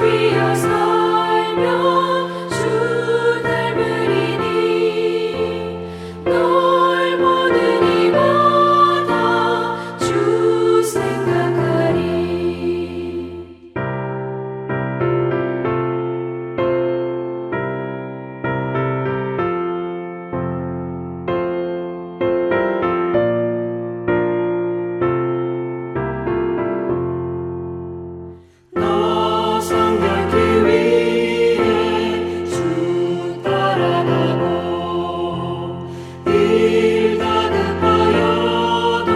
위하여 살면 주 닮으리니 널 보는 이마다 주 생각하리. 너 성결케 위해 주 따라가고 일 다급하여도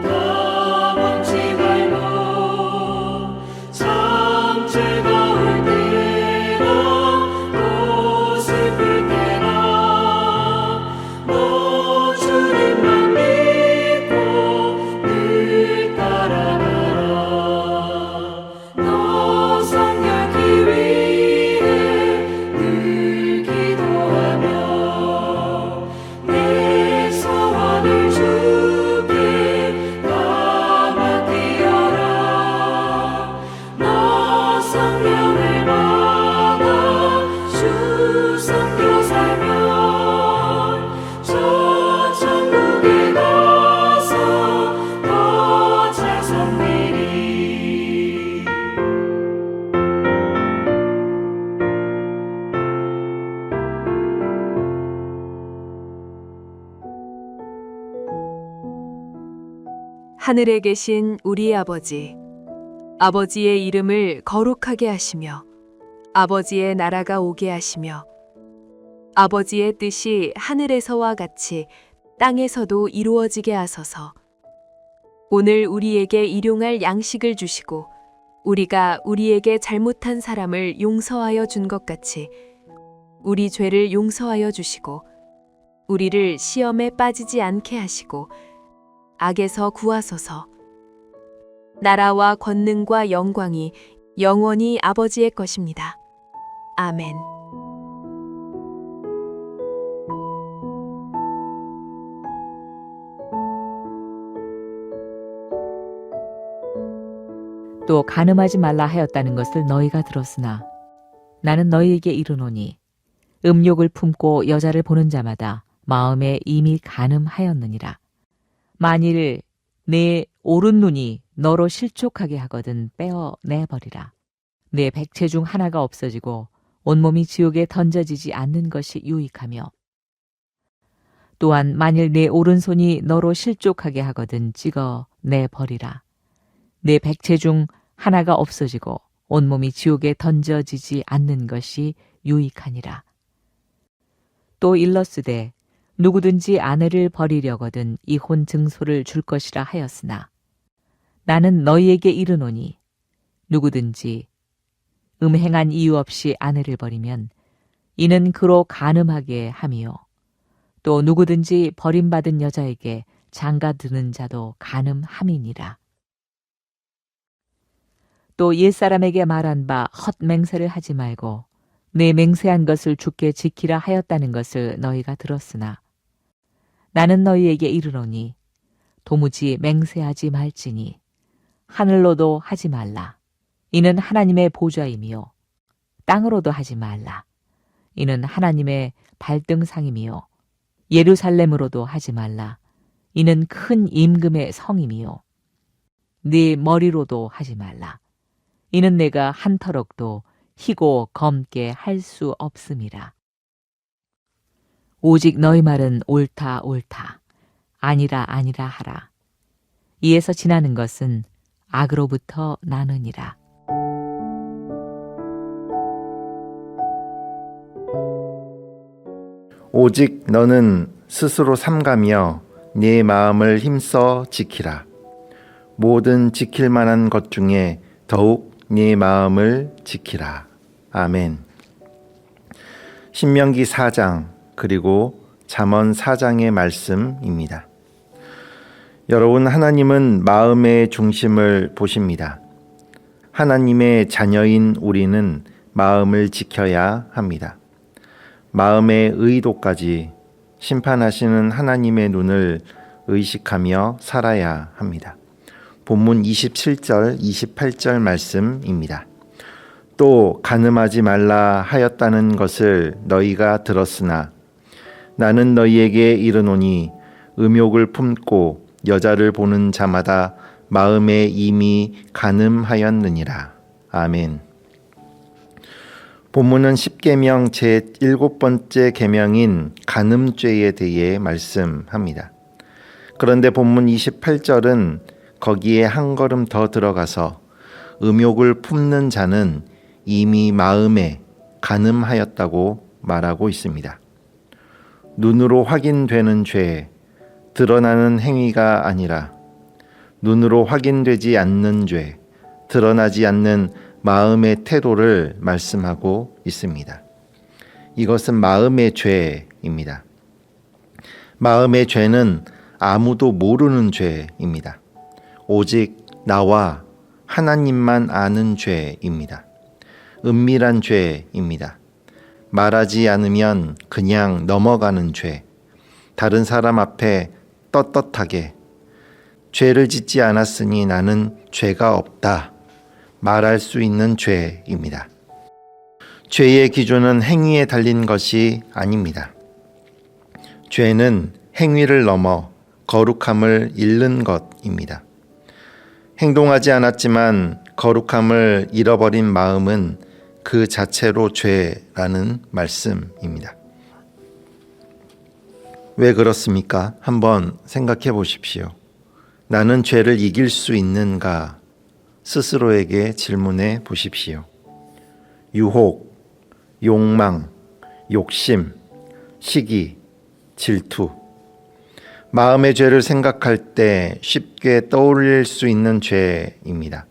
다 멈지 말고 참 즐거울 때나 또 슬플 때나 너 주님만 믿고 늘 따라가라. 너 성결케 위해 늘 기도하며 내 소원을 주께 다 맡기어라. 너 성령을 받아 주 섬겨 살면 저 천국에 가서 더 잘 섬기리. 하늘에 계신 우리 아버지, 아버지의 이름을 거룩하게 하시며 아버지의 나라가 오게 하시며 아버지의 뜻이 하늘에서와 같이 땅에서도 이루어지게 하소서. 오늘 우리에게 일용할 양식을 주시고 우리가 우리에게 잘못한 사람을 용서하여 준 것 같이 우리 죄를 용서하여 주시고 우리를 시험에 빠지지 않게 하시고 악에서 구하소서. 나라와 권능과 영광이 영원히 아버지의 것입니다. 아멘. 또 간음하지 말라 하였다는 것을 너희가 들었으나 나는 너희에게 이르노니 음욕을 품고 여자를 보는 자마다 마음에 이미 간음하였느니라. 만일 내 오른 눈이 너로 실족하게 하거든 빼어 내버리라. 내 백체 중 하나가 없어지고 온몸이 지옥에 던져지지 않는 것이 유익하며 또한 만일 내 오른손이 너로 실족하게 하거든 찍어 내버리라. 내 백체 중 하나가 없어지고 온몸이 지옥에 던져지지 않는 것이 유익하니라. 또 일렀으되 누구든지 아내를 버리려거든 이혼 증소를 줄 것이라 하였으나 나는 너희에게 이르노니 누구든지 음행한 이유 없이 아내를 버리면 이는 그로 간음하게 함이요 또 누구든지 버림받은 여자에게 장가드는 자도 간음함이니라. 또 옛사람에게 말한 바 헛맹세를 하지 말고 내 맹세한 것을 주께 지키라 하였다는 것을 너희가 들었으나 나는 너희에게 이르노니 도무지 맹세하지 말지니 하늘로도 하지 말라. 이는 하나님의 보좌이며 땅으로도 하지 말라. 이는 하나님의 발등상이며 예루살렘으로도 하지 말라. 이는 큰 임금의 성이며 네 머리로도 하지 말라. 이는 내가 한 터럭도 희고 검게 할 수 없음이라. 오직 너희 말은 옳다 옳다 아니라 아니라 하라. 이에서 지나는 것은 악으로부터 나느니라. 오직 너는 스스로 삼가며 네 마음을 힘써 지키라. 모든 지킬 만한 것 중에 더욱 네 마음을 지키라. 아멘. 신명기 4장 그리고 잠언 4장의 말씀입니다. 여러분, 하나님은 마음의 중심을 보십니다. 하나님의 자녀인 우리는 마음을 지켜야 합니다. 마음의 의도까지 심판하시는 하나님의 눈을 의식하며 살아야 합니다. 본문 27절, 28절 말씀입니다. 또 간음하지 말라 하였다는 것을 너희가 들었으나 나는 너희에게 이르노니 음욕을 품고 여자를 보는 자마다 마음에 이미 간음하였느니라. 아멘. 본문은 십계명 제7번째 계명인 간음죄에 대해 말씀합니다. 그런데 본문 28절은 거기에 한 걸음 더 들어가서 음욕을 품는 자는 이미 마음에 간음하였다고 말하고 있습니다. 눈으로 확인되는 죄, 드러나는 행위가 아니라 눈으로 확인되지 않는 죄, 드러나지 않는 마음의 태도를 말씀하고 있습니다. 이것은 마음의 죄입니다. 마음의 죄는 아무도 모르는 죄입니다. 오직 나와 하나님만 아는 죄입니다. 은밀한 죄입니다. 말하지 않으면 그냥 넘어가는 죄, 다른 사람 앞에 떳떳하게 죄를 짓지 않았으니 나는 죄가 없다 말할 수 있는 죄입니다. 죄의 기준은 행위에 달린 것이 아닙니다. 죄는 행위를 넘어 거룩함을 잃는 것입니다. 행동하지 않았지만 거룩함을 잃어버린 마음은 그 자체로 죄라는 말씀입니다. 왜 그렇습니까? 한번 생각해 보십시오. 나는 죄를 이길 수 있는가? 스스로에게 질문해 보십시오. 유혹, 욕망, 욕심, 시기, 질투. 마음의 죄를 생각할 때 쉽게 떠올릴 수 있는 죄입니다.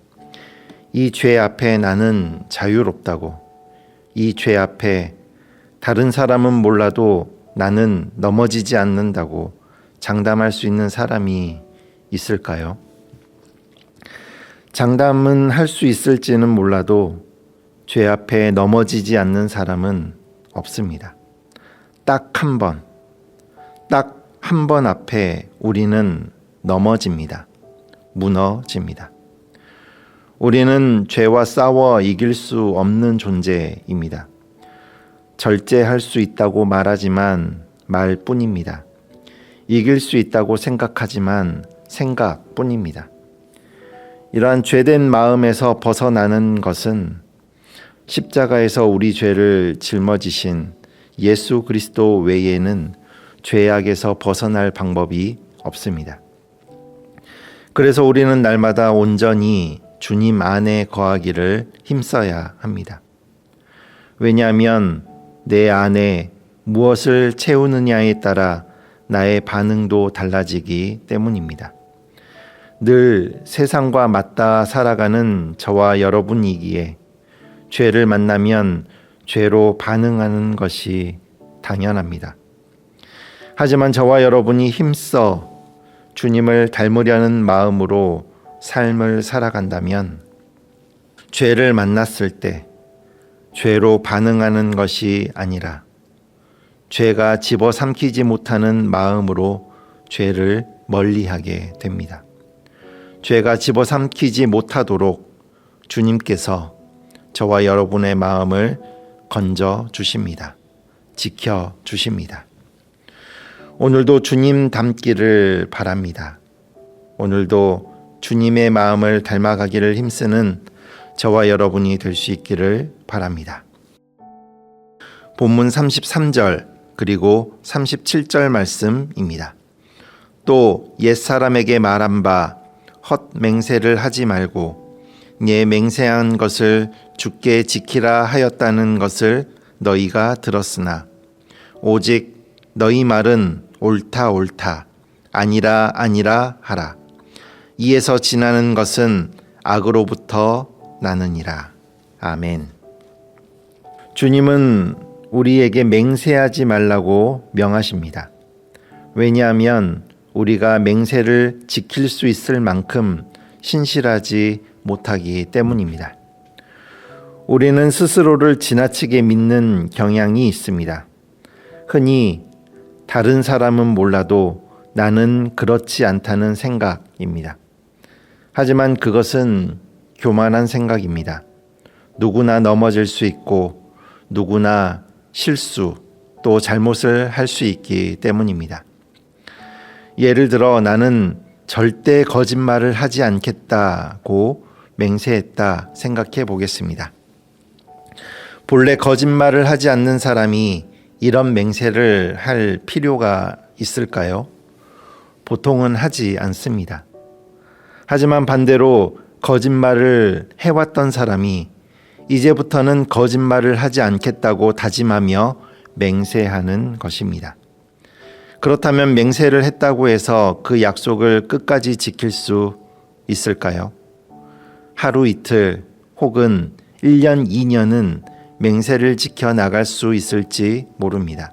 이 죄 앞에 나는 자유롭다고, 이 죄 앞에 다른 사람은 몰라도 나는 넘어지지 않는다고 장담할 수 있는 사람이 있을까요? 장담은 할 수 있을지는 몰라도 죄 앞에 넘어지지 않는 사람은 없습니다. 딱 한 번 앞에 우리는 넘어집니다. 무너집니다. 우리는 죄와 싸워 이길 수 없는 존재입니다. 절제할 수 있다고 말하지만 말뿐입니다. 이길 수 있다고 생각하지만 생각뿐입니다. 이러한 죄된 마음에서 벗어나는 것은 십자가에서 우리 죄를 짊어지신 예수 그리스도 외에는 죄악에서 벗어날 방법이 없습니다. 그래서 우리는 날마다 온전히 주님 안에 거하기를 힘써야 합니다. 왜냐하면 내 안에 무엇을 채우느냐에 따라 나의 반응도 달라지기 때문입니다. 늘 세상과 맞닿아 살아가는 저와 여러분이기에 죄를 만나면 죄로 반응하는 것이 당연합니다. 하지만 저와 여러분이 힘써 주님을 닮으려는 마음으로 삶을 살아간다면 죄를 만났을 때 죄로 반응하는 것이 아니라 죄가 집어삼키지 못하는 마음으로 죄를 멀리하게 됩니다. 죄가 집어삼키지 못하도록 주님께서 저와 여러분의 마음을 건져 주십니다. 지켜 주십니다. 오늘도 주님 닮기를 바랍니다. 오늘도 주님의 마음을 닮아가기를 힘쓰는 저와 여러분이 될 수 있기를 바랍니다. 본문 33절 그리고 37절 말씀입니다. 또 옛사람에게 말한 바 헛맹세를 하지 말고 네 맹세한 것을 주께 지키라 하였다는 것을 너희가 들었으나 오직 너희 말은 옳다 옳다 아니라 아니라 하라. 이에서 지나는 것은 악으로부터 나느니라. 아멘. 주님은 우리에게 맹세하지 말라고 명하십니다. 왜냐하면 우리가 맹세를 지킬 수 있을 만큼 신실하지 못하기 때문입니다. 우리는 스스로를 지나치게 믿는 경향이 있습니다. 흔히 다른 사람은 몰라도 나는 그렇지 않다는 생각입니다. 하지만 그것은 교만한 생각입니다. 누구나 넘어질 수 있고 누구나 실수 또 잘못을 할 수 있기 때문입니다. 예를 들어 나는 절대 거짓말을 하지 않겠다고 맹세했다 생각해 보겠습니다. 본래 거짓말을 하지 않는 사람이 이런 맹세를 할 필요가 있을까요? 보통은 하지 않습니다. 하지만 반대로 거짓말을 해왔던 사람이 이제부터는 거짓말을 하지 않겠다고 다짐하며 맹세하는 것입니다. 그렇다면 맹세를 했다고 해서 그 약속을 끝까지 지킬 수 있을까요? 하루 이틀 혹은 1년, 2년은 맹세를 지켜 나갈 수 있을지 모릅니다.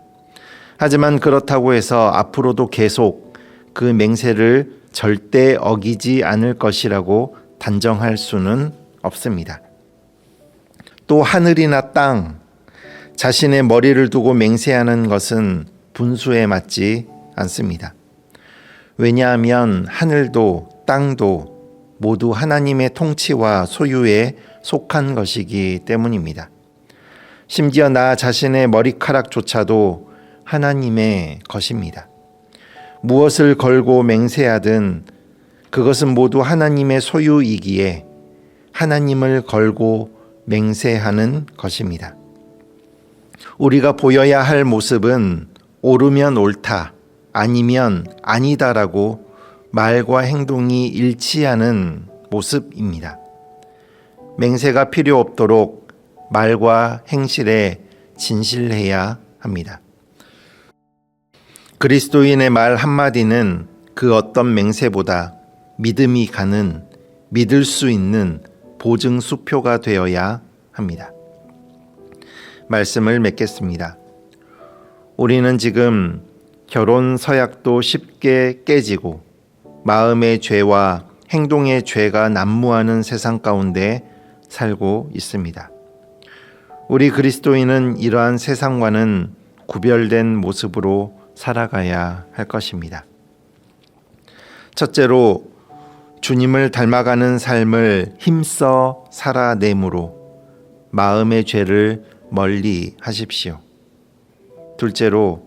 하지만 그렇다고 해서 앞으로도 계속 그 맹세를 절대 어기지 않을 것이라고 단정할 수는 없습니다. 또 하늘이나 땅, 자신의 머리를 두고 맹세하는 것은 분수에 맞지 않습니다. 왜냐하면 하늘도 땅도 모두 하나님의 통치와 소유에 속한 것이기 때문입니다. 심지어 나 자신의 머리카락조차도 하나님의 것입니다. 무엇을 걸고 맹세하든 그것은 모두 하나님의 소유이기에 하나님을 걸고 맹세하는 것입니다. 우리가 보여야 할 모습은 옳으면 옳다, 아니면 아니다라고 말과 행동이 일치하는 모습입니다. 맹세가 필요 없도록 말과 행실에 진실해야 합니다. 그리스도인의 말 한마디는 그 어떤 맹세보다 믿음이 가는, 믿을 수 있는 보증 수표가 되어야 합니다. 말씀을 맺겠습니다. 우리는 지금 결혼 서약도 쉽게 깨지고 마음의 죄와 행동의 죄가 난무하는 세상 가운데 살고 있습니다. 우리 그리스도인은 이러한 세상과는 구별된 모습으로 살아가야 할 것입니다. 첫째로 주님을 닮아가는 삶을 힘써 살아내므로 마음의 죄를 멀리 하십시오. 둘째로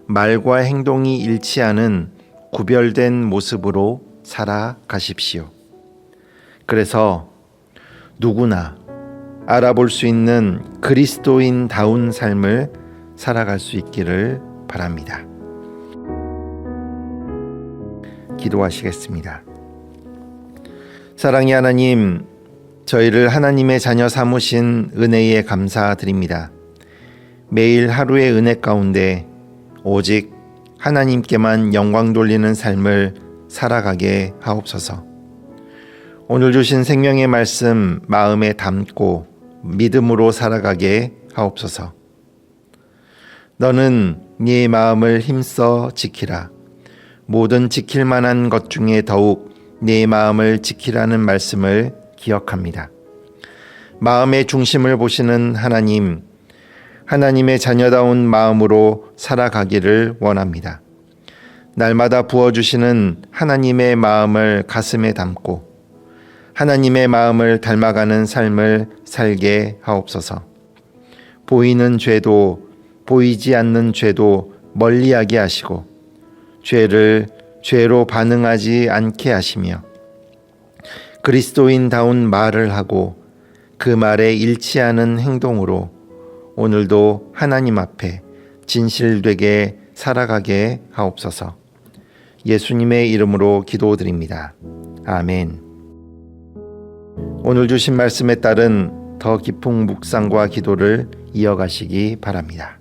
말과 행동이 일치하는 구별된 모습으로 살아가십시오. 그래서 누구나 알아볼 수 있는 그리스도인다운 삶을 살아갈 수 있기를 바랍니다. 기도하시겠습니다. 사랑의 하나님, 저희를 하나님의 자녀 삼으신 은혜에 감사드립니다. 매일 하루의 은혜 가운데 오직 하나님께만 영광 돌리는 삶을 살아가게 하옵소서. 오늘 주신 생명의 말씀 마음에 담고 믿음으로 살아가게 하옵소서. 너는 네 마음을 힘써 지키라. 모든 지킬 만한 것 중에 더욱 네 마음을 지키라는 말씀을 기억합니다. 마음의 중심을 보시는 하나님, 하나님의 자녀다운 마음으로 살아가기를 원합니다. 날마다 부어주시는 하나님의 마음을 가슴에 담고 하나님의 마음을 닮아가는 삶을 살게 하옵소서. 보이는 죄도 보이지 않는 죄도 멀리하게 하시고 죄를 죄로 반응하지 않게 하시며 그리스도인다운 말을 하고 그 말에 일치하는 행동으로 오늘도 하나님 앞에 진실되게 살아가게 하옵소서. 예수님의 이름으로 기도드립니다. 아멘. 오늘 주신 말씀에 따른 더 깊은 묵상과 기도를 이어가시기 바랍니다.